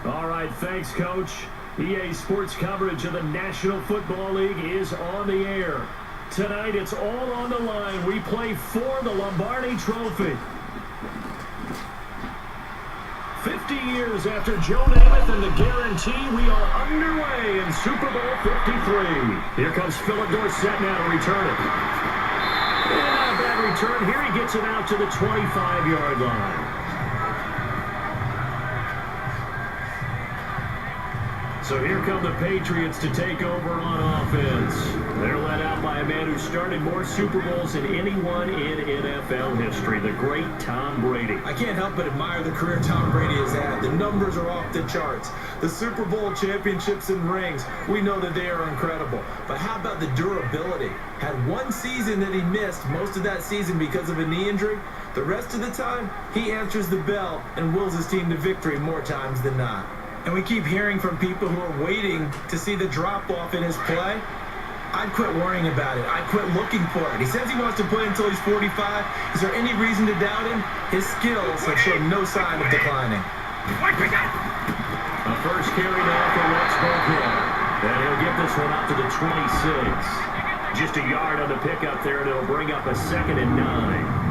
All right, thanks, Coach. EA Sports coverage of the National Football League is on the air. Tonight, it's all on the line. We play for the Lombardi Trophy. 50 years after Joe Namath and the guarantee, we are underway in Super Bowl 53. Here comes Philip Dorsett now to return it. And not a bad return. Here he gets it out to the 25-yard line. So here come the Patriots to take over on offense. They're led out by a man who started more Super Bowls than anyone in NFL history, the great Tom Brady. I can't help but admire the career Tom Brady has had. The numbers are off the charts. The Super Bowl championships and rings, we know that they are incredible. But how about the durability? Had one season that he missed, most of that season because of a knee injury. The rest of the time, he answers the bell and wills his team to victory more times than not. And we keep hearing from people who are waiting to see the drop-off in his play. I'd quit worrying about it. I'd quit looking for it. He says he wants to play until he's 45. Is there any reason to doubt him? His skills have shown no sign of declining. A first carry now for Rex Burkhead. And he'll get this one up to the 26. Just a yard on the pickup there, and it'll bring up a 2nd and 9.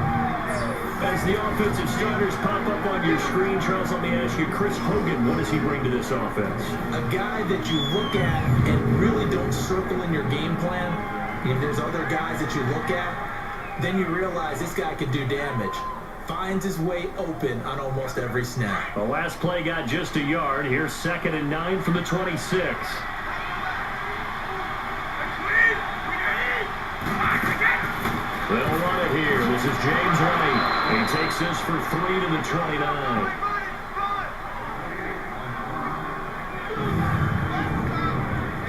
As the offensive starters pop up on your screen, Charles, let me ask you, Chris Hogan, what does he bring to this offense? A guy that you look at and really don't circle in your game plan. If there's other guys that you look at, then you realize this guy can do damage. Finds his way open on almost every snap. The last play got just a yard. Here's 2nd and 9 from the 26. They'll run it here. This is James White. He takes this for 3 to the 29.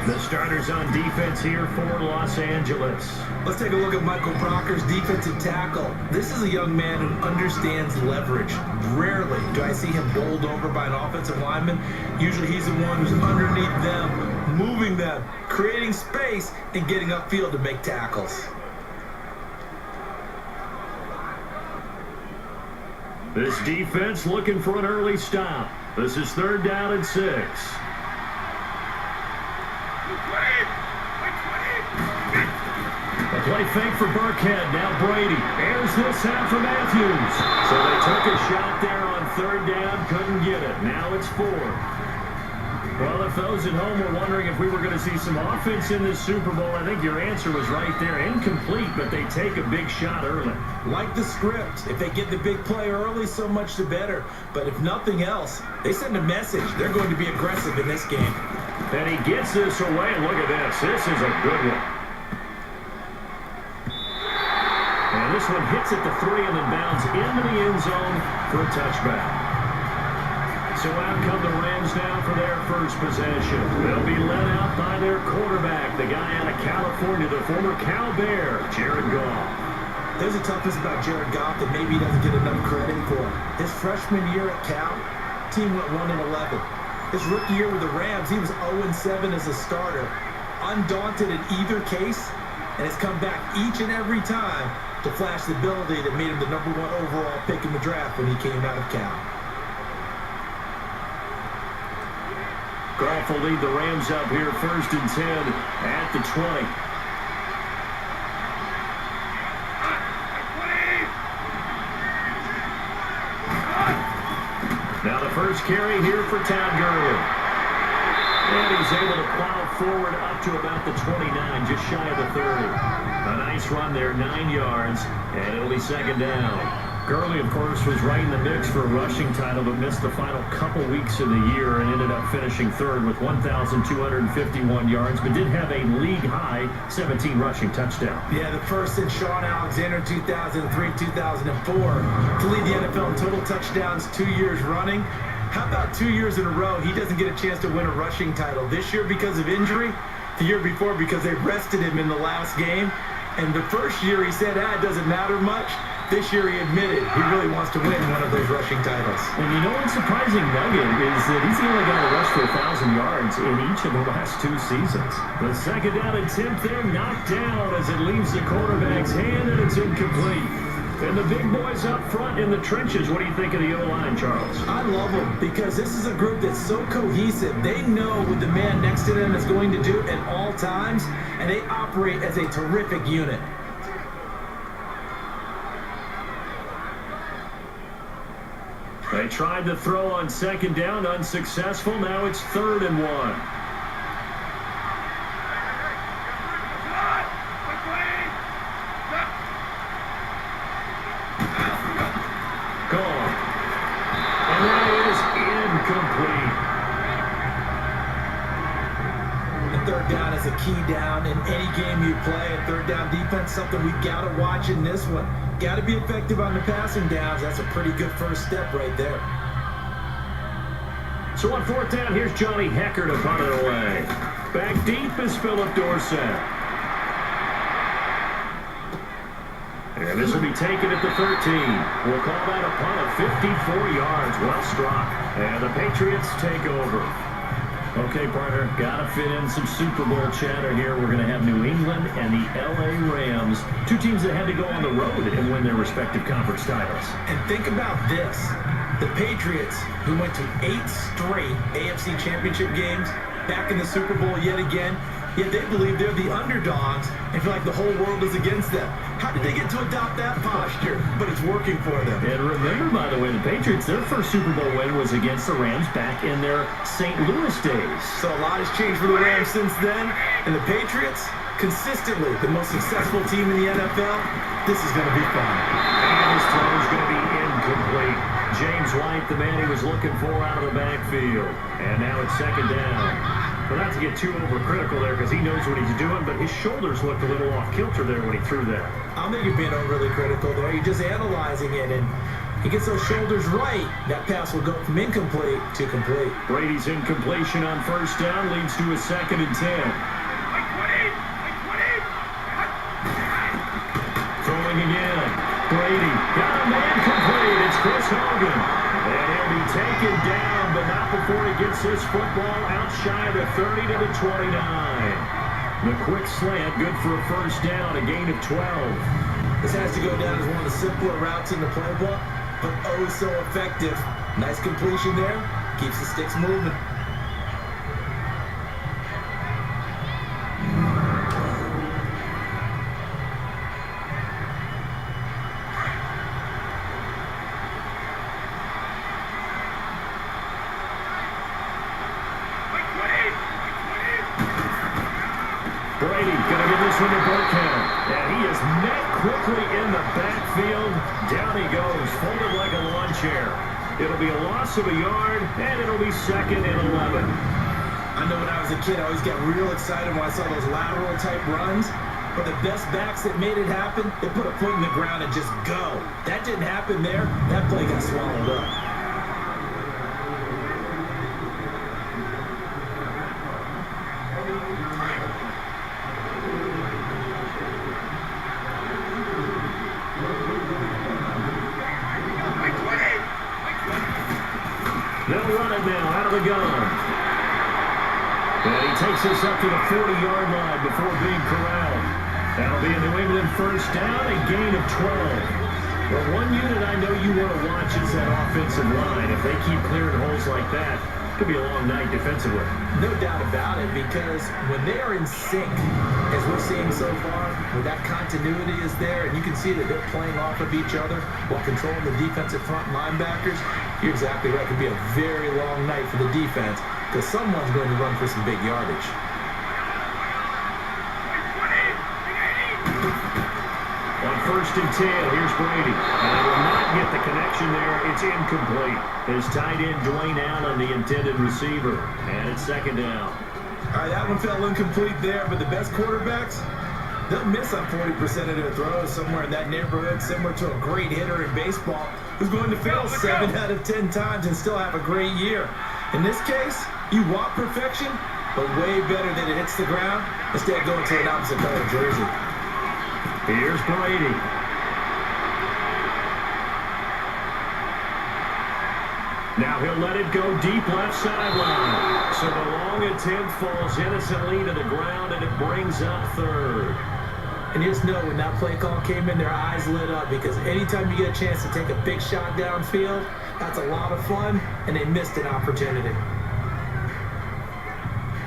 The starters on defense here for Los Angeles. Let's take a look at Michael Proctor's defensive tackle. This is a young man who understands leverage. Rarely do I see him bowled over by an offensive lineman. Usually he's the one who's underneath them, moving them, creating space, and getting upfield to make tackles. This defense looking for an early stop. This is 3rd down and 6. A play fake for Burkhead. Now Brady airs this out for Matthews. So they took a shot there on 3rd down. Couldn't get it. Now it's 4th. Well, if those at home were wondering if we were going to see some offense in this Super Bowl, I think your answer was right there. Incomplete, but they take a big shot early. Like the script. If they get the big play early, so much the better. But if nothing else, they send a message. They're going to be aggressive in this game. And he gets this away. Look at this. This is a good one. And this one hits at the 3 and then bounds into the end zone for a touchback. So out come the Rams now for their first possession. They'll be led out by their quarterback, the guy out of California, the former Cal Bear, Jared Goff. There's a toughness about Jared Goff that maybe he doesn't get enough credit for. His freshman year at Cal, team went 1-11. His rookie year with the Rams, he was 0-7 as a starter. Undaunted in either case, and has come back each and every time to flash the ability that made him the #1 overall pick in the draft when he came out of Cal. Goff will lead the Rams up here 1st and 10 at the 20. Now the first carry here for Todd Gurley. And he's able to plow forward up to about the 29, just shy of the 30. A nice run there, 9 yards, and it'll be 2nd down. Gurley, of course, was right in the mix for a rushing title, but missed the final couple weeks of the year and ended up finishing 3rd with 1,251 yards, but did have a league-high 17 rushing touchdowns. Yeah, the first since Sean Alexander 2003-2004 to lead the NFL in total touchdowns 2 years running. How about 2 years in a row he doesn't get a chance to win a rushing title? This year because of injury, the year before because they rested him in the last game. And the first year he said, it doesn't matter much. This year he admitted he really wants to win one of those rushing titles. And you know what's surprising nugget is that he's the only guy to rush for 1,000 yards in each of the last 2 seasons. The 2nd down attempt there knocked down as it leaves the quarterback's hand, and it's incomplete. And the big boys up front in the trenches, what do you think of the O-line, Charles? I love them because this is a group that's so cohesive. They know what the man next to them is going to do at all times, and they operate as a terrific unit. They tried to throw on second down, unsuccessful. Now it's 3rd and 1. Gone. And that is incomplete. And 3rd down is a key down in any game you play. And 3rd down defense, something we got to watch in this one. Got to be effective on the passing downs. That's a pretty good first step right there. So on 4th down, here's Johnny Hecker to punt it away. Back deep is Philip Dorsett. And this will be taken at the 13. We'll call that a punt of 54 yards. Well struck. And the Patriots take over. Okay, partner, got to fit in some Super Bowl chatter here. We're going to have New England and the LA Rams, two teams that had to go on the road and win their respective conference titles. And think about this. The Patriots, who went to 8 straight AFC Championship games, back in the Super Bowl yet again, yet they believe they're the underdogs and feel like the whole world is against them. How did they get to adopt that posture? But it's working for them. And remember, by the way, the Patriots, their first Super Bowl win was against the Rams back in their St. Louis days. So a lot has changed for the Rams since then. And the Patriots, consistently the most successful team in the NFL. This is going to be fun. And his throw is going to be incomplete. James White, the man he was looking for out of the backfield. And now it's 2nd down. Well, not to get too overcritical there because he knows what he's doing, but his shoulders looked a little off kilter there when he threw that. I don't think you're being overly critical there. You're just analyzing it, and he gets those shoulders right. That pass will go from incomplete to complete. Brady's incompletion on 1st down leads to a 2nd and 10. Throwing again. Brady got him incomplete. It's Chris Hogan. And he'll be taken down, but not before he gets this football out shy of the 30 to the 29. The quick slant, good for a 1st down, a gain of 12. This has to go down as one of the simpler routes in the playbook, but oh so effective. Nice completion there. Keeps the sticks moving. Brady going to give this one to Burkhead. And he is met quickly in the backfield. Down he goes, folded like a lawn chair. It'll be a loss of a yard, and it'll be 2nd and 11. I know when I was a kid, I always got real excited when I saw those lateral type runs. But the best backs that made it happen, they put a foot in the ground and just go. That didn't happen there. That play got swallowed up. They'll run it now out of the gun. And he takes us up to the 40-yard line before being corralled. That'll be a New England 1st down, a gain of 12. But one unit I know you want to watch is that offensive line. If they keep clearing holes like that, it could be a long night defensively. No doubt about it, because when they are in sync, as we're seeing so far, where that continuity is there, and you can see that they're playing off of each other while controlling the defensive front linebackers, you're exactly right. It could be a very long night for the defense because someone's going to run for some big yardage. On 1st and 10, here's Brady. And he will not get the connection there. It's incomplete. His tight end, Dwayne Allen, the intended receiver. And it's 2nd down. All right, that one fell incomplete there, but the best quarterbacks, they'll miss on 40% of their throws, somewhere in that neighborhood, similar to a great hitter in baseball who's going to fail 7 out of 10 times and still have a great year. In this case, you want perfection, but way better than it hits the ground, instead going to an opposite color jersey. Here's Brady. Now he'll let it go deep left sideline. So the long attempt falls innocently to the ground, and it brings up 3rd. And you just know when that play call came in, their eyes lit up, because anytime you get a chance to take a big shot downfield, that's a lot of fun, and they missed an opportunity.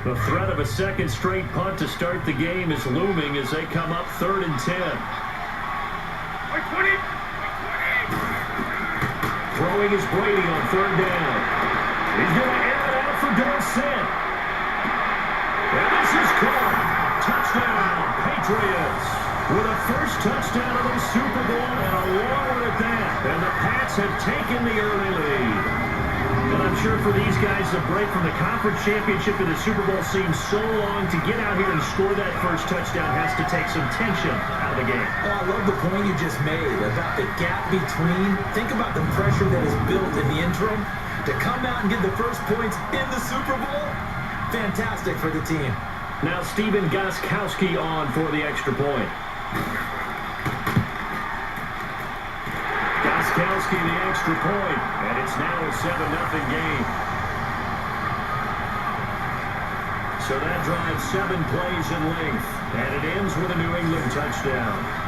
The threat of a second straight punt to start the game is looming as they come up 3rd and 10. Throwing is Brady on 3rd down. He's going to air it out for Dorsett. And this is caught. Touchdown, Patriots. With a first touchdown of the Super Bowl and a long one at that. And the Pats have taken the early lead. And I'm sure for these guys, the break from the conference championship to the Super Bowl seems so long. To get out here and score that first touchdown has to take some tension out of the game. Oh, I love the point you just made about the gap between. Think about the pressure that is built in the interim. To come out and get the first points in the Super Bowl, fantastic for the team. Now Stephen Gostkowski on for the extra point. Gostkowski the extra point, and it's now a 7-0 game. So that drives 7 plays in length, and it ends with a New England touchdown.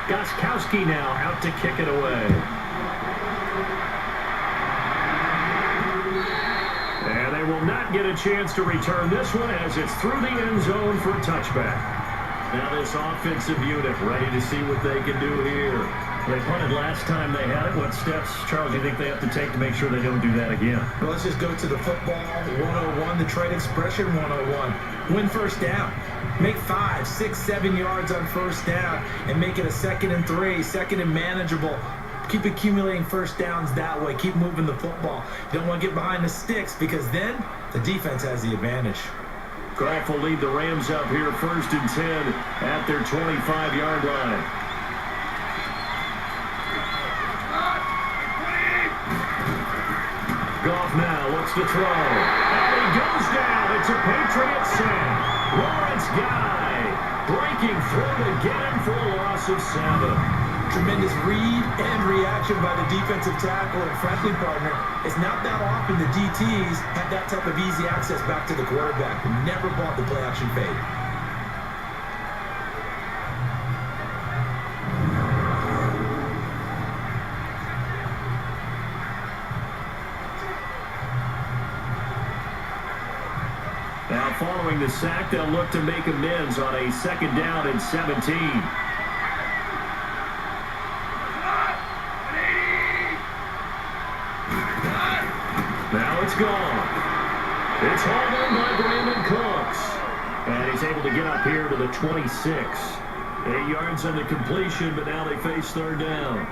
Gostkowski now out to kick it away. And they will not get a chance to return this one as it's through the end zone for a touchback. Now this offensive unit ready to see what they can do here. They punted last time they had it. What steps, Charles, do you think they have to take to make sure they don't do that again? Well, let's just go to the football 101, the trade expression 101. Win first down. Make 5, 6, 7 yards on first down and make it a 2nd and 3, 2nd and manageable. Keep accumulating first downs that way. Keep moving the football. You don't want to get behind the sticks, because then the defense has the advantage. Goff will lead the Rams up here 1st and 10 at their 25-yard line. Goff now looks to throw. And he goes down. It's a Patriot sack. Lawrence Guy breaking through to get him for a loss of 7. Tremendous read and reaction by the defensive tackle and friendly partner. It's not that often the DTs have that type of easy access back to the quarterback. Never bought the play action fade. Now following the sack, they'll look to make amends on a 2nd down and 17. Now it's gone. It's hauled in by Brandon Cooks. And he's able to get up here to the 26. 8 yards on the completion, but now they face 3rd down.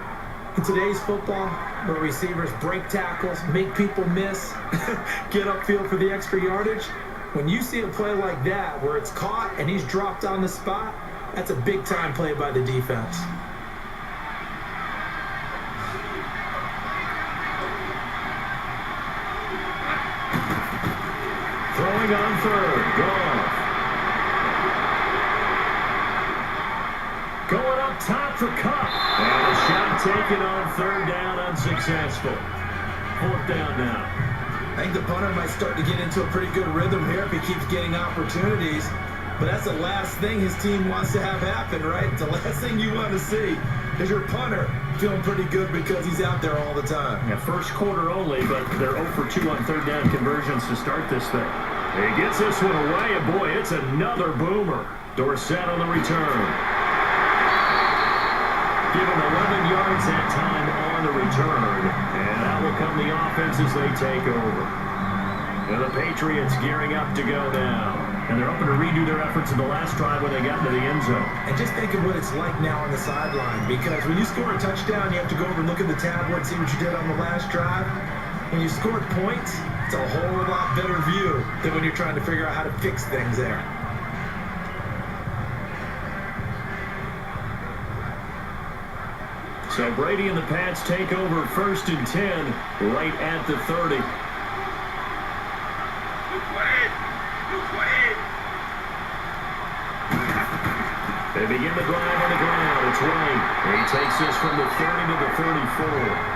In today's football, where receivers break tackles, make people miss, get upfield for the extra yardage, when you see a play like that where it's caught and he's dropped on the spot, that's a big-time play by the defense. Throwing on 3rd, Goff. Going up top for Cup. And a shot taken on 3rd down, unsuccessful. 4th down now. I think the punter might start to get into a pretty good rhythm here if he keeps getting opportunities. But that's the last thing his team wants to have happen, right? It's the last thing you want to see is your punter feeling pretty good because he's out there all the time. Yeah, first quarter only, but they're 0 for 2 on 3rd down conversions to start this thing. He gets this one away, and boy, it's another boomer. Dorsett on the return. Given 11 yards that time on the return. And out will come the offense as they take over. And the Patriots gearing up to go now. And they're hoping to redo their efforts in the last drive when they got into the end zone. And just think of what it's like now on the sideline. Because when you score a touchdown, you have to go over and look at the tablet, see what you did on the last drive. When you scored points, It's a whole lot better view than when you're trying to figure out how to fix things there. So Brady and the Pats take over 1st and 10 right at the 30. They begin the drive on the ground. It's White. He takes this from the 30 to the 34.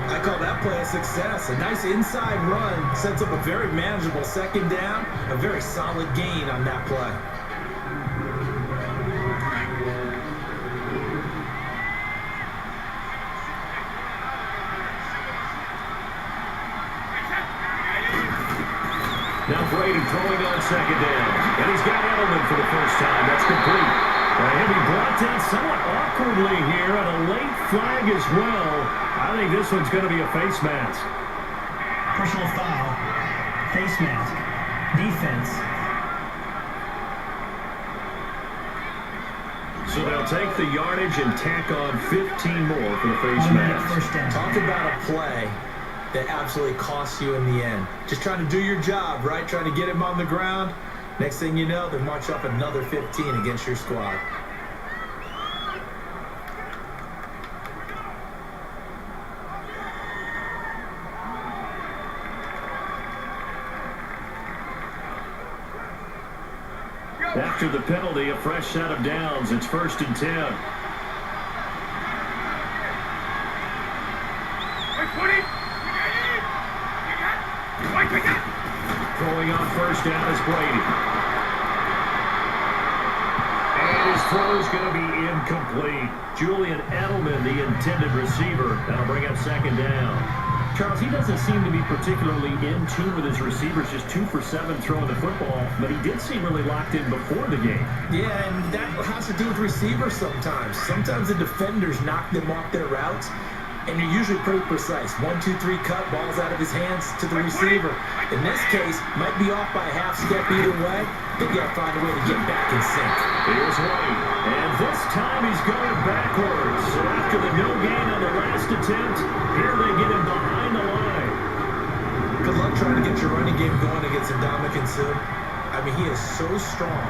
I call that play a success. A nice inside run sets up a very manageable 2nd down. A very solid gain on that play. Now Brady throwing on 2nd down. And he's got Edelman for the first time. That's complete. And he brought down somewhat awkwardly here on a late flag as well. I think this one's going to be a face mask. Personal foul. Face mask. Defense. So they'll take the yardage and tack on 15 more for the face mask. First down. Talk about a play that absolutely costs you in the end. Just trying to do your job, right? Trying to get him on the ground. Next thing you know, they march up another 15 against your squad. After the penalty, a fresh set of downs. It's 1st and 10. Throwing on 1st down is Brady. And his throw is going to be incomplete. Julian Edelman, the intended receiver. That'll bring up 2nd down. Charles, he doesn't seem to be particularly in tune with his receivers, just 2 for 7 throwing the football, but he did seem really locked in before the game. Yeah, and that has to do with receivers sometimes. Sometimes the defenders knock them off their routes, and you're usually pretty precise. 1, 2, 3 cut, ball's out of his hands to the receiver. In this case, might be off by a half step either way. They got to find a way to get back in sync. Here's White, and this time he's going backwards. So after the no gain on the last attempt, here they get him behind the line. Good luck trying to get your running game going against Ndamukong Suh. I mean, he is so strong.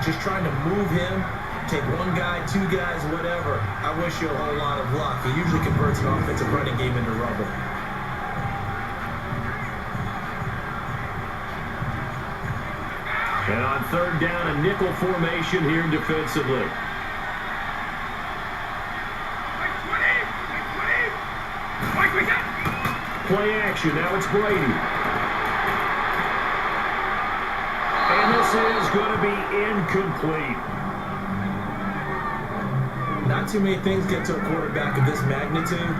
Just trying to move him, take 1 guy, 2 guys, whatever. I wish you a whole lot of luck. He usually converts an offensive running game into rubble. And on 3rd down, a nickel formation here defensively. Play action. Now it's Brady. And this is going to be incomplete. Not too many things get to a quarterback of this magnitude,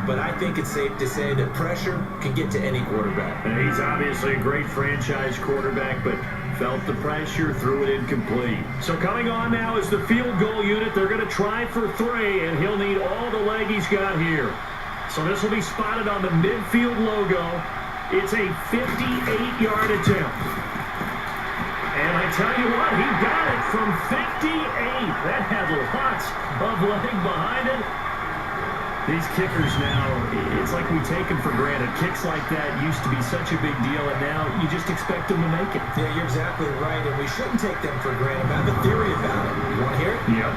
but I think it's safe to say that pressure can get to any quarterback. And he's obviously a great franchise quarterback, but felt the pressure, threw it incomplete. So coming on now is the field goal unit. They're going to try for 3, and he'll need all the leg he's got here. So this will be spotted on the midfield logo. It's a 58-yard attempt. And I tell you what, he got it from 58. That had lots of leg behind it. These kickers now, it's like we take them for granted. Kicks like that used to be such a big deal, and now you just expect them to make it. Yeah, you're exactly right, and we shouldn't take them for granted. I have a theory about it. You want to hear it? Yep.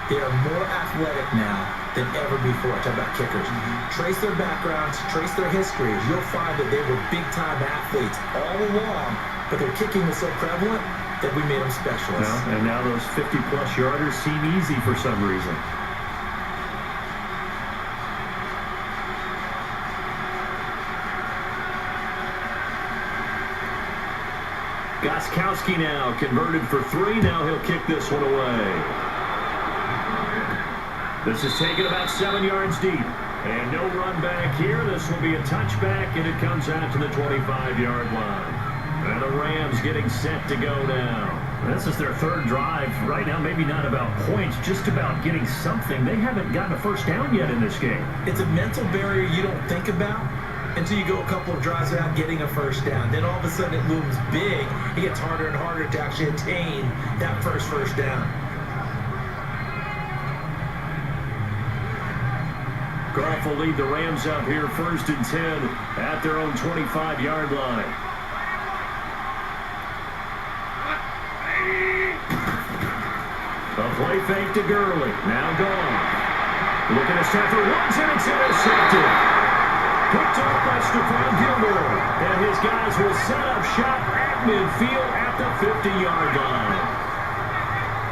They are more athletic now than ever before. Talk about kickers. Trace their backgrounds, trace their histories. You'll find that they were big-time athletes all along, but their kicking was so prevalent that we made them specialists. Well, and now those 50-plus yarders seem easy for some reason. Gostkowski now converted for 3. Now he'll kick this one away. This is taken about 7 yards deep. And no run back here. This will be a touchback, and it comes out to the 25-yard line. And the Rams getting set to go now. This is their 3rd drive. Right now, maybe not about points, just about getting something. They haven't gotten a first down yet in this game. It's a mental barrier you don't think about until you go a couple of drives without getting a first down. Then all of a sudden it looms big. It gets harder and harder to actually attain that first down. Goff will lead the Rams up here 1st and 10 at their own 25-yard line. A play fake to Gurley. Now Goff. Looking to set for once, and it's intercepted. Picked up by Stephon Gilmore. And his guys will set up shop at midfield at the 50-yard line.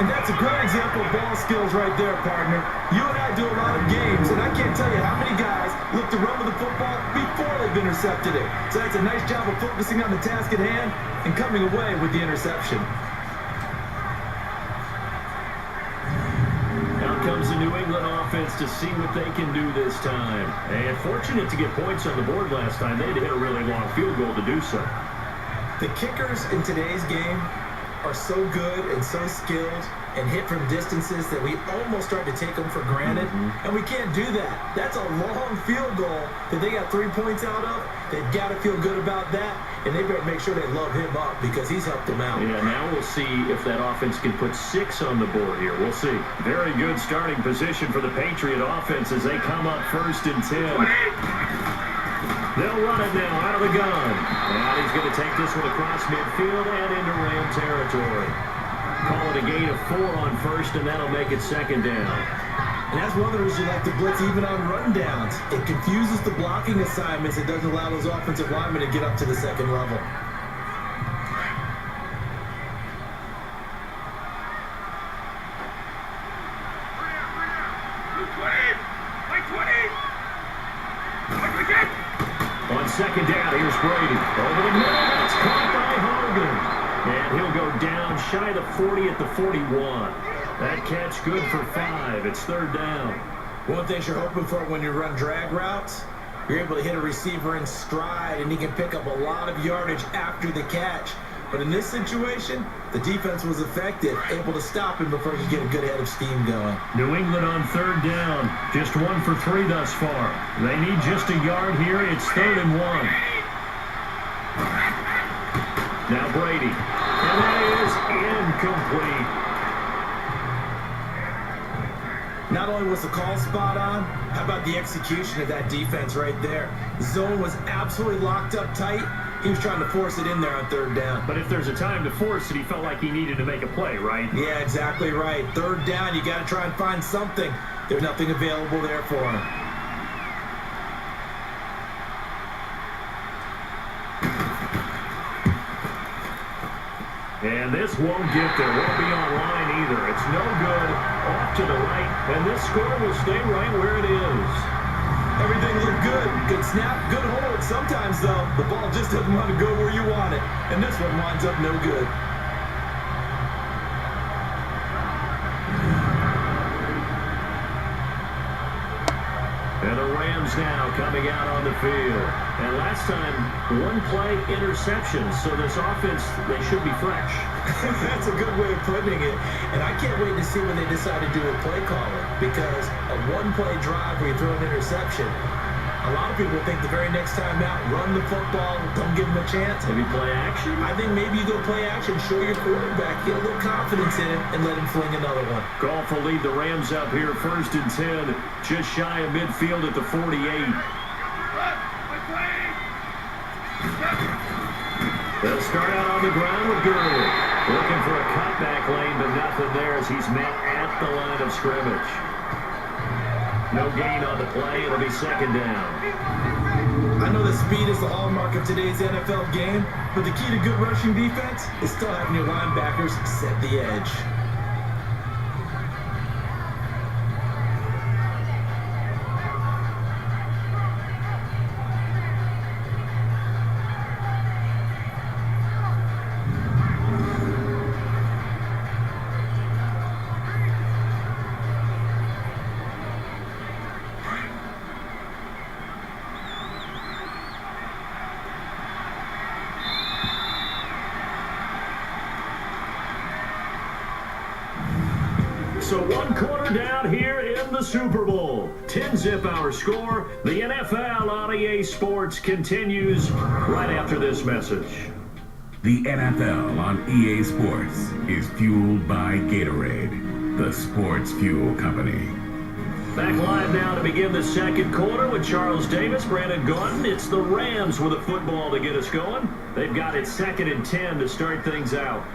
And that's a great example of ball skills right there, partner. You and I do a lot of games, and I can't tell you how many guys look to run with the football before they've intercepted it. So that's a nice job of focusing on the task at hand and coming away with the interception. Out comes the New England offense to see what they can do this time. And fortunate to get points on the board last time. They had to hit a really long field goal to do so. The kickers in today's game are so good and so skilled and hit from distances that we almost start to take them for granted. And we can't do that. That's a long field goal that they got 3 points out of. They've got to feel good about that, and they better make sure they love him up because he's helped them out. Yeah, now we'll see if that offense can put 6 on the board here. We'll see. Very good starting position for the Patriot offense as they come up 1st and 10. They'll run it now out of the gun. And he's going to take this one across midfield and into Ram territory. Call it a gain of 4 on 1st, and that'll make it 2nd down. And that's one of the reasons you like to blitz even on rundowns. It confuses the blocking assignments. It doesn't allow those offensive linemen to get up to the 2nd level. On 2nd down, here's Brady. Over the middle, that's caught by Hogan. And he'll go down shy of the 40 at the 41. That catch good for 5. It's 3rd down. One thing you're hoping for when you run drag routes, you're able to hit a receiver in stride, and he can pick up a lot of yardage after the catch. But in this situation, the defense was effective, able to stop him before he could get a good head of steam going. New England on 3rd down. Just 1 for 3 thus far. They need just a yard here. It's 3rd and 1. Now Brady. And that is incomplete. Not only was the call spot on, how about the execution of that defense right there? The zone was absolutely locked up tight. He was trying to force it in there on 3rd down. But if there's a time to force it, he felt like he needed to make a play, right? Yeah, exactly right. 3rd down, you got to try and find something. There's nothing available there for him. And this won't get there. Won't be online either. It's no good. Off to the right. And this score will stay right where it is. Everything looked good. Good snap, good hold. Sometimes, though, the ball just doesn't want to go where you want it. And this one winds up no good. And the Rams now coming out on the field. And last time, 1 play interception. So this offense, they should be fresh. That's a good way of putting it. And I can't wait to see when they decide to do a play caller. Because a 1-play drive where you throw an interception, a lot of people think the very next time out, run the football, don't give them a chance. Maybe play action? I think maybe you go play action, show your quarterback, get a little confidence in him, and let him fling another one. Goff will lead the Rams up here 1st and 10, just shy of midfield at the 48. They'll start out on the ground with Gurley. Looking for a cutback lane, but nothing there as he's met at the line of scrimmage. No gain on the play. It'll be 2nd down. I know that speed is the hallmark of today's NFL game, but the key to good rushing defense is still having your linebackers set the edge. So 1 quarter down here in the Super Bowl. 10-zip our score. The NFL on EA Sports continues right after this message. The NFL on EA Sports is fueled by Gatorade, the sports fuel company. Back live now to begin the second quarter with Charles Davis, Brandon Gaudin. It's the Rams with a football to get us going. They've got it 2nd and 10 to start things out.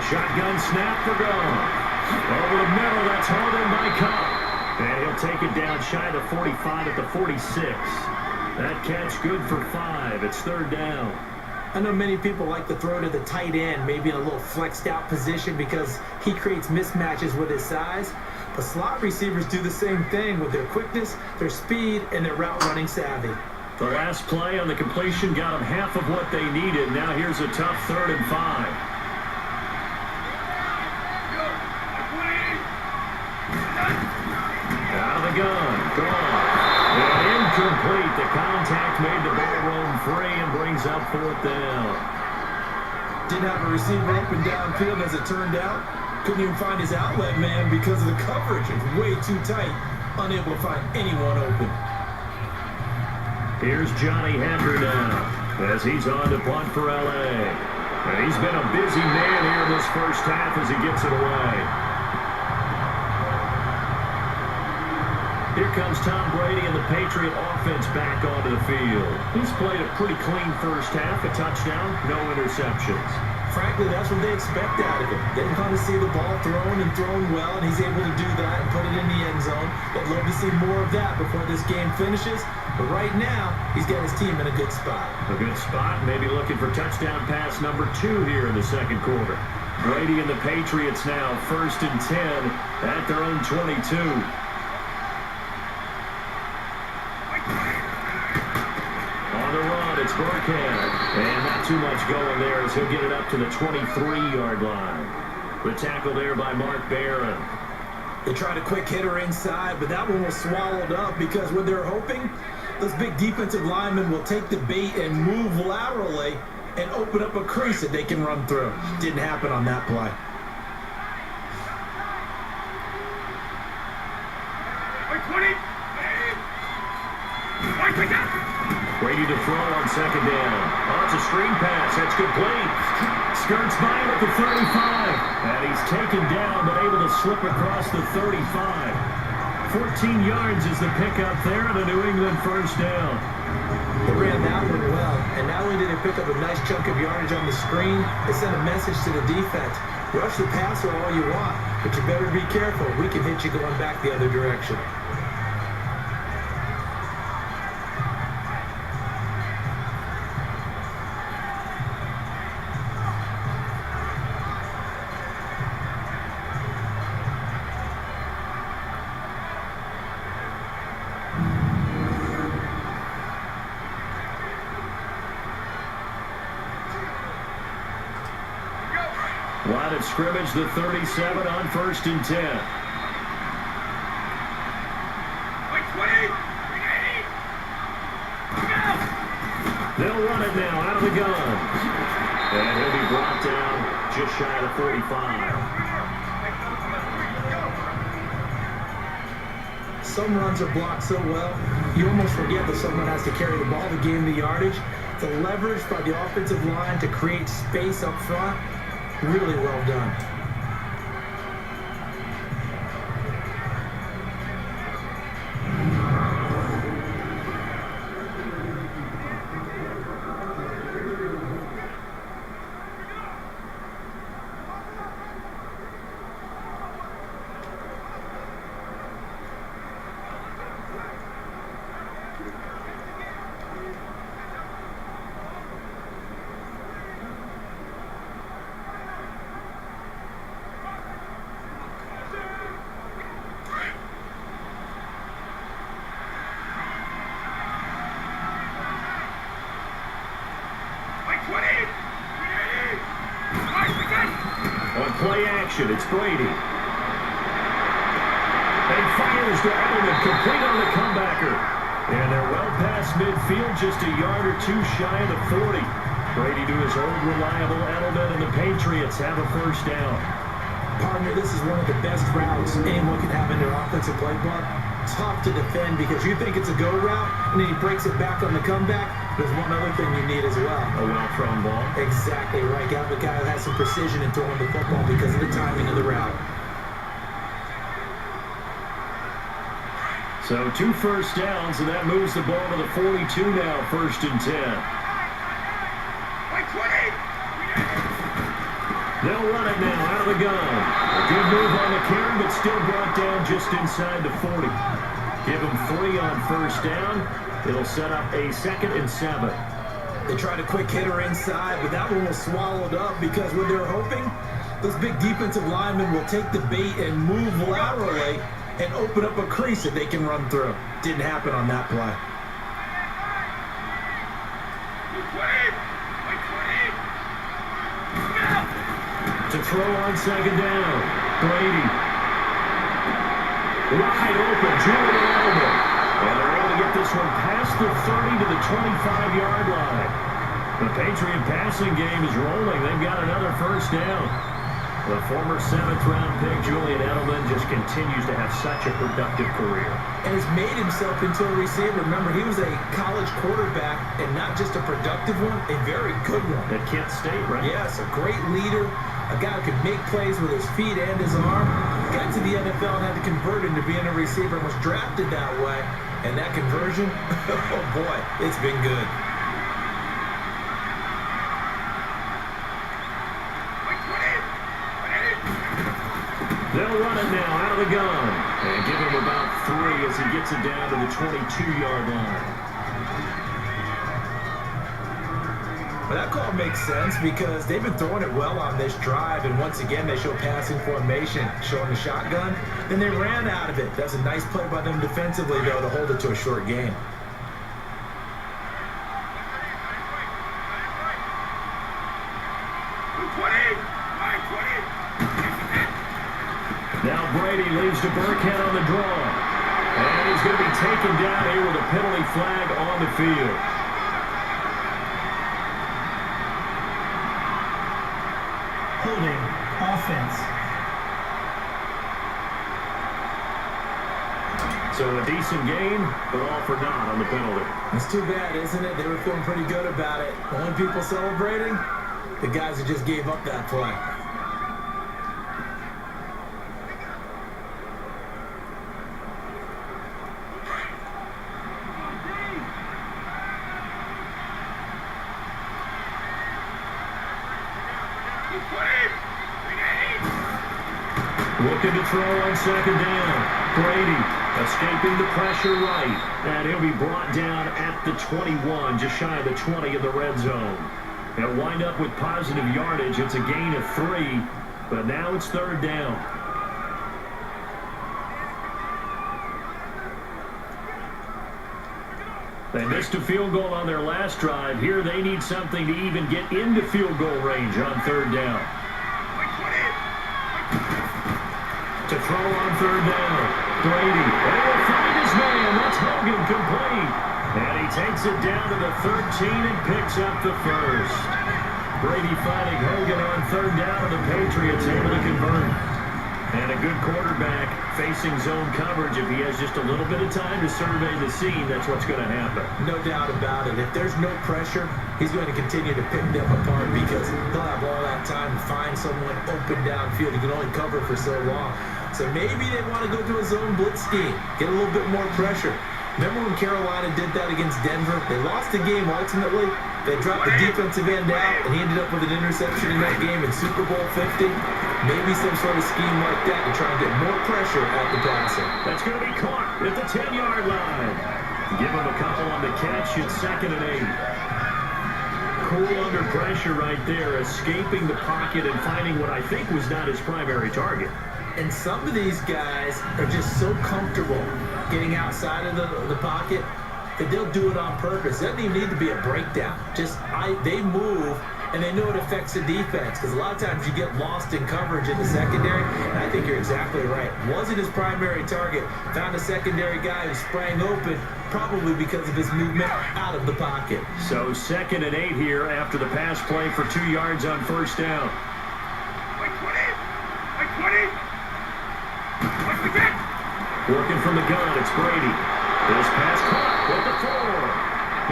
Shotgun snap for Gone. Over the middle, that's hauled in by Cobb. And he'll take it down shy of the 45 at the 46. That catch good for 5. It's 3rd down. I know many people like to throw to the tight end, maybe in a little flexed out position because he creates mismatches with his size. But slot receivers do the same thing with their quickness, their speed, and their route running savvy. The last play on the completion got them half of what they needed. Now here's a tough 3rd and 5. Gun, gone. And incomplete. The contact made the ball roam free and brings up 4th down. Didn't have a receiver open downfield as it turned out. Couldn't even find his outlet man because of the coverage. It was way too tight. Unable to find anyone open. Here's Johnny Hendry now as he's on to punt for LA. And he's been a busy man here in this first half as he gets it away. Here comes Tom Brady and the Patriot offense back onto the field. He's played a pretty clean first half, a touchdown, no interceptions. Frankly, that's what they expect out of him. They want to see the ball thrown and thrown well, and he's able to do that and put it in the end zone. They'd love to see more of that before this game finishes. But right now, he's got his team in a good spot. A good spot, maybe looking for touchdown pass number 2 here in the second quarter. Brady and the Patriots now 1st and 10 at their own 22. It's Burkhead, and not too much going there as he'll get it up to the 23-yard line. The tackle there by Mark Barron. They tried a quick hitter inside, but that one was swallowed up because what they're hoping, those big defensive linemen will take the bait and move laterally and open up a crease that they can run through. Didn't happen on that play. Brady to throw on 2nd down. Oh, it's a screen pass. That's complete. Skirts by him at the 35. And he's taken down, but able to slip across the 35. 14 yards is the pickup there, and a New England 1st down. They ran that one well, and not only did they pick up a nice chunk of yardage on the screen, they sent a message to the defense. Rush the passer all you want, but you better be careful. We can hit you going back the other direction. Line of scrimmage, the 37 on 1st and 10. They'll run it now out of the gun. And he'll be brought down just shy of the 45. Some runs are blocked so well, you almost forget that someone has to carry the ball to gain the yardage. The leverage by the offensive line to create space up front, really well done. On play action, it's Brady. And fires to Edelman, complete on the comebacker. And they're well past midfield, just a yard or two shy of the 40. Brady to his old reliable Edelman, and the Patriots have a first down. Partner, this is one of the best routes anyone can have in their offensive playbook. Tough to defend because you think it's a go route, and then he breaks it back on the comeback. There's one other thing you need as well. A well-thrown ball. Exactly right. Got a guy who has some precision in throwing the football because of the timing of the route. So 2 first downs, and that moves the ball to the 42 now, 1st and 10. They'll run it now out of the gun. A good move on the carry, but still brought down just inside the 40. Give him 3 on first down. It'll set up a 2nd and 7. They tried a quick hitter inside, but that one was swallowed up because what they're hoping, those big defensive linemen will take the bait and move laterally and open up a crease that they can run through. Didn't happen on that play. To throw on 2nd down. Brady. Wide open. Julian Edelman. And they're able to get this one past the 30 to the 25-yard line. The Patriot passing game is rolling. They've got another first down. The former 7th-round pick, Julian Edelman, just continues to have such a productive career. And has made himself into a receiver. Remember, he was a college quarterback, and not just a productive one, a very good one. At Kent State, right? Yes, a great leader, a guy who could make plays with his feet and his arm. Got to the NFL and had to convert into being a receiver and was drafted that way. And that conversion, oh boy, it's been good. They'll run it now out of the gun and give him about 3 as he gets it down to the 22-yard line. But that call makes sense because they've been throwing it well on this drive, and once again they show passing formation, showing the shotgun. Then they ran out of it. That's a nice play by them defensively, though, to hold it to a short game. Now Brady leaves to Burkhead on the draw. And he's going to be taken down here with a penalty flag on the field. Holding. Offense. So a decent game, but all for naught on the penalty. It's too bad, isn't it? They were feeling pretty good about it. The only people celebrating, the guys who just gave up that play. Looking to throw on 2nd down. Brady escaping the pressure right. And he'll be brought down at the 21, just shy of the 20 in the red zone. They'll wind up with positive yardage. It's a gain of 3, but now it's 3rd down. They missed a field goal on their last drive. Here they need something to even get into field goal range on 3rd down. To throw on 3rd down. Brady. And he'll find his man. That's Hogan complete. And he takes it down to the 13 and picks up the 1st. Brady finding Hogan on 3rd down, and the Patriots able to convert. And a good quarterback facing zone coverage. If he has just a little bit of time to survey the scene, that's what's going to happen. No doubt about it. If there's no pressure, he's going to continue to pick them apart because he'll have all that time to find someone open downfield. He can only cover for so long. So maybe they want to go to a zone blitz scheme, get a little bit more pressure. Remember when Carolina did that against Denver? They lost the game ultimately. They dropped the defensive end out, and he ended up with an interception in that game in Super Bowl 50. Maybe some sort of scheme like that to try and get more pressure at the passer. That's going to be caught at the 10-yard line. Give him a couple on the catch. It's 2nd and 8. Cool under pressure right there, escaping the pocket and finding what I think was not his primary target. And some of these guys are just so comfortable getting outside of the pocket that they'll do it on purpose. It doesn't even need to be a breakdown. Just they move, and they know it affects the defense because a lot of times you get lost in coverage in the secondary, and I think you're exactly right. Wasn't his primary target. Found a secondary guy who sprang open, probably because of his movement out of the pocket. So 2nd and 8 here after the pass play for 2 yards on first down. Working from the gun, it's Brady. This pass caught with the 4.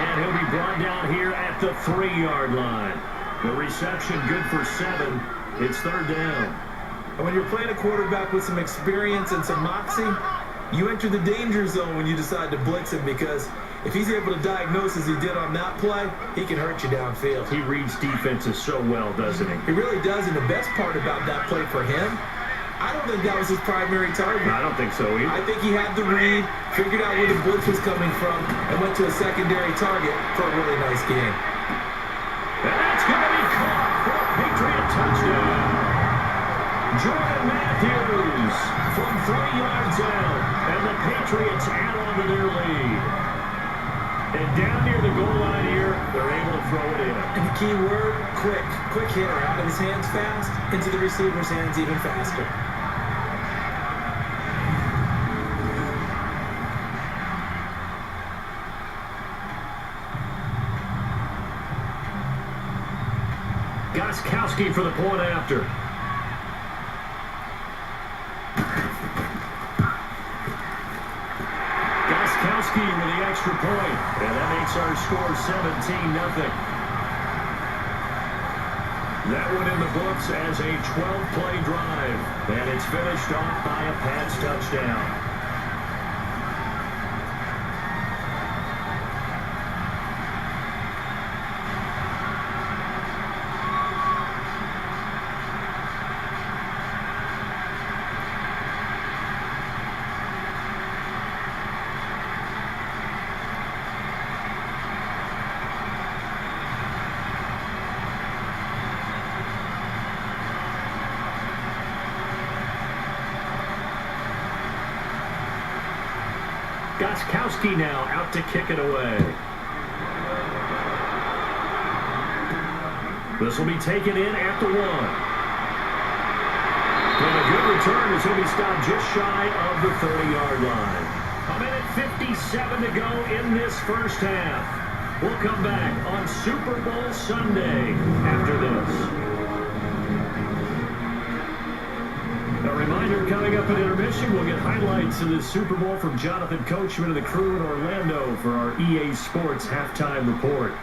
And he'll be brought down here at the 3-yard line. The reception good for 7. It's 3rd down. And when you're playing a quarterback with some experience and some moxie, you enter the danger zone when you decide to blitz him, because if he's able to diagnose as he did on that play, he can hurt you downfield. He reads defenses so well, doesn't he? He really does, and the best part about that play for him, I don't think that was his primary target. I don't think so either. I think he had the read, figured out where the blitz was coming from, and went to a secondary target for a really nice game. That's going to be caught for a Patriot touchdown. Jordan Matthews from 3 yards out, and the Patriots add on to their lead. And down near the goal line here, they're able to throw it in. And the key word, quick. Quick hitter, out of his hands fast, into the receiver's hands even faster. Gostkowski for the point after. Gostkowski with the extra point, and that makes our score 17-0. That one in the books as a 12-play drive, and it's finished off by a Pats touchdown. Gostkowski now out to kick it away. This will be taken in at the 1. And a good return as he'll be stopped just shy of the 30-yard line. A minute 57 to go in this first half. We'll come back on Super Bowl Sunday after this. A reminder, coming up at intermission, we'll get highlights of the Super Bowl from Jonathan Coachman and the crew in Orlando for our EA Sports halftime report.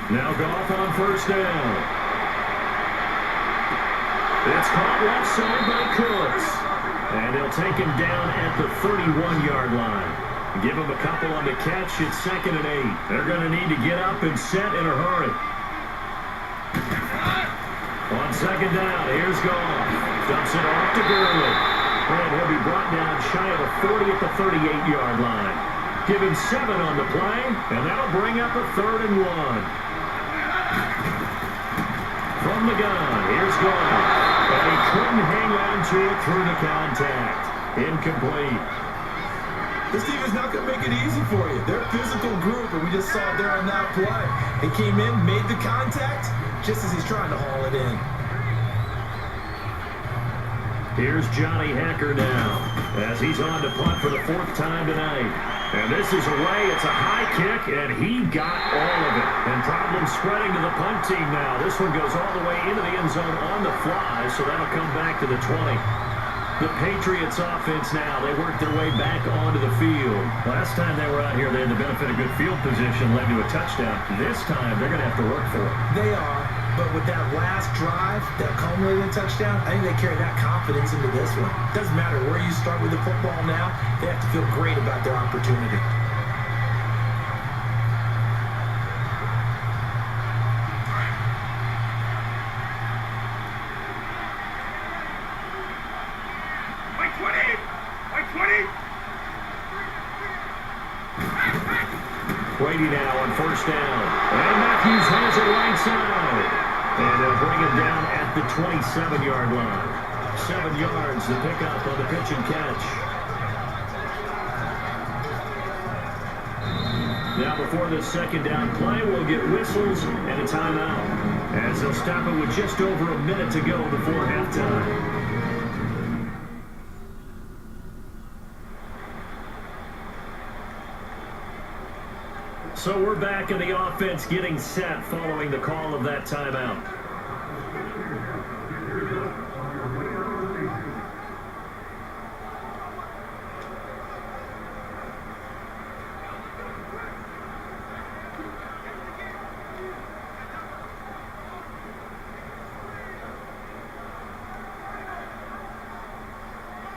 Now Goff on first down. It's caught left side by Cooks. And they'll take him down at the 31-yard line. Give him a couple on the catch. It's 2nd and 8. They're going to need to get up and set in a hurry. On 2nd down, here's Goff. Dumps it off to Gurley. And he'll be brought down shy of the 40 at the 38-yard line. Give him 7 on the play, and that'll bring up a 3rd and 1. From the gun, here's Goff. And he couldn't hang on to it through the contact. Incomplete. This team is not going to make it easy for you. They're a physical group, and we just saw it there on that play. He came in, made the contact, just as he's trying to haul it in. Here's Johnny Hacker now, as he's on to punt for the 4th time tonight. And this is away. It's a high kick, and he got all of it. And problems spreading to the punt team now. This one goes all the way into the end zone on the fly, so that'll come back to the 20. The Patriots offense now, they worked their way back onto the field. Last time they were out here, they had the benefit of good field position, led to a touchdown. This time, they're going to have to work for it. They are, but with that last drive, that culminating touchdown, I think they carry that confidence into this one. Doesn't matter where you start with the football now, they have to feel great about their opportunity. Brady now on first down. And Matthews has it right side. And they'll bring him down at the 27-yard line. 7 yards to pick up on the pitch and catch. Now before this second down play, we'll get whistles and a timeout, as they'll stop it with just over a minute to go before halftime. So we're back in the offense getting set following the call of that timeout.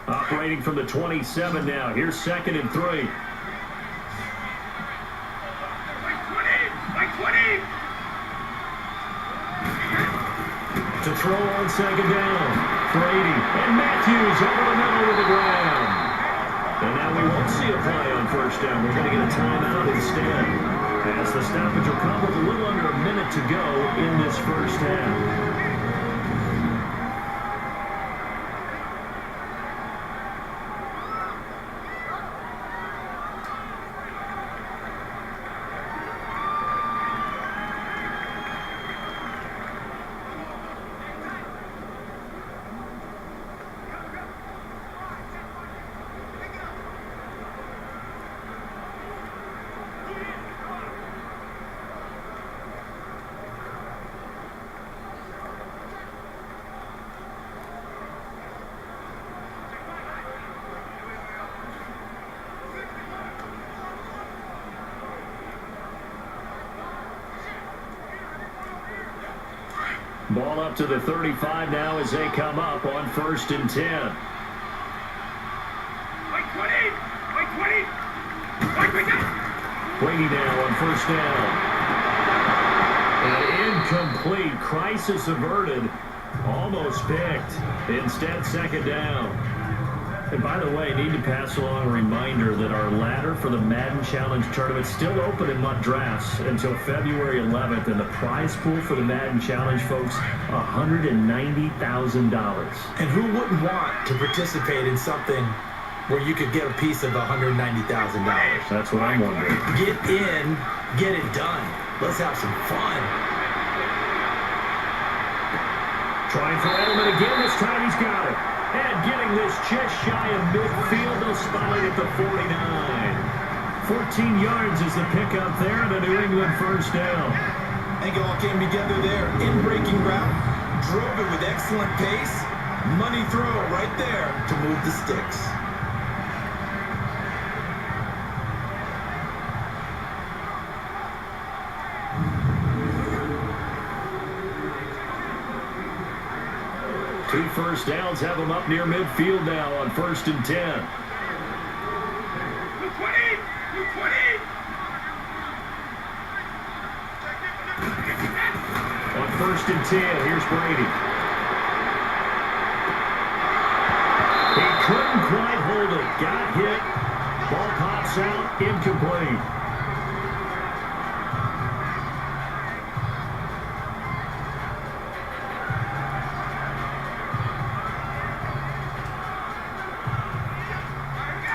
Operating from the 27 now. Here's 2nd and 3. To throw on 2nd down. Brady and Matthews over the middle with the ground. And now we won't see a play on first down. We're going to get a timeout instead, as the stoppage will come with a little under a minute to go in this first half. Ball up to the 35 now as they come up on 1st and 10. Brady now on first down. And incomplete. Crisis averted. Almost picked. Instead, 2nd down. And by the way, I need to pass along a reminder that our ladder for the Madden Challenge Tournament is still open in MUT Drafts until February 11th. And the prize pool for the Madden Challenge, folks, $190,000. And who wouldn't want to participate in something where you could get a piece of $190,000? That's what I'm wondering. Get in, get it done. Let's have some fun. Trying for Edelman again. This time he's got it. And getting this just shy of midfield. They'll spot it at the 49. 14 yards is the pickup there, and a New England first down. I think it all came together there. In-breaking route. Drove it with excellent pace. Money throw right there to move the sticks. Two first downs have them up near midfield now on 1st and 10. On 1st and 10, here's Brady. He couldn't quite hold it. Got hit. Ball pops out. Incomplete.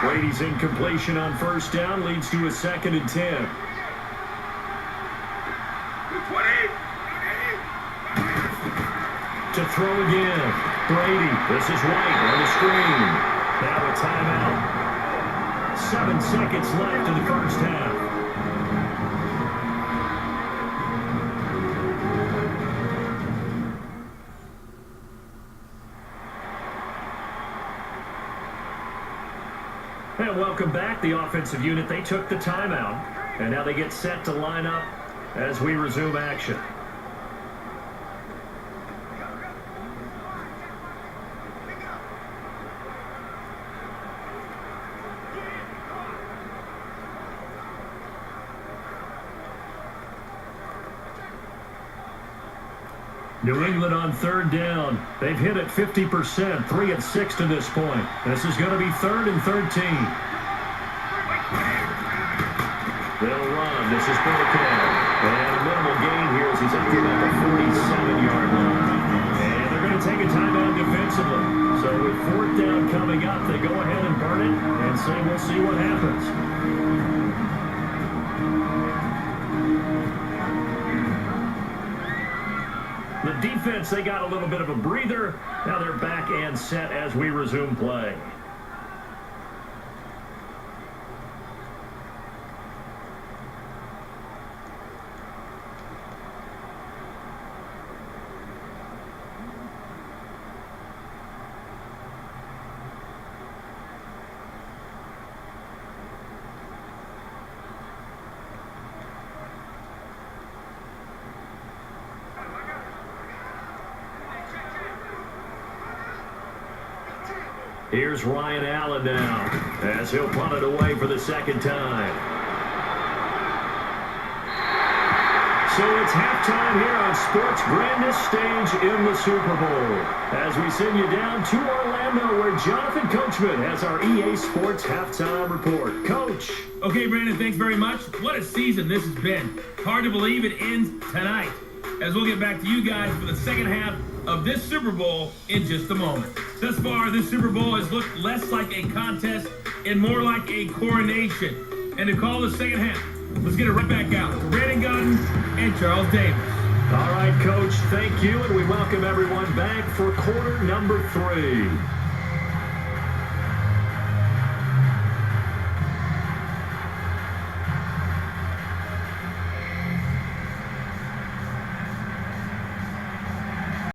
Brady's incompletion on first down leads to a 2nd and 10. To throw again. Brady. This is White on the screen. Now a timeout. 7 seconds left in the first half. And welcome back, the offensive unit. They took the timeout, and now they get set to line up as we resume action. New England on 3rd down. They've hit it 50%, 3 of 6 to this point. This is going to be 3rd and 13. They'll run. one. This is broken. And a minimal gain here as he's up to about the 47-yard line. And they're going to take a timeout defensively. So with fourth down coming up, they go ahead and burn it and say we'll see what happens. The defense, they got a little bit of a breather. Now they're back and set as we resume play. Here's Ryan Allen now, as he'll punt it away for the second time. So it's halftime here on sports' grandest stage in the Super Bowl. As we send you down to Orlando, where Jonathan Coachman has our EA Sports halftime report. Coach. Okay, Brandon, thanks very much. What a season this has been. Hard to believe it ends tonight, as we'll get back to you guys for the second half of this Super Bowl in just a moment. Thus far, this Super Bowl has looked less like a contest and more like a coronation. And to call the second half, let's get it right back out to Brandon Gunn and Charles Davis. All right, Coach, thank you, and we welcome everyone back for quarter number 3.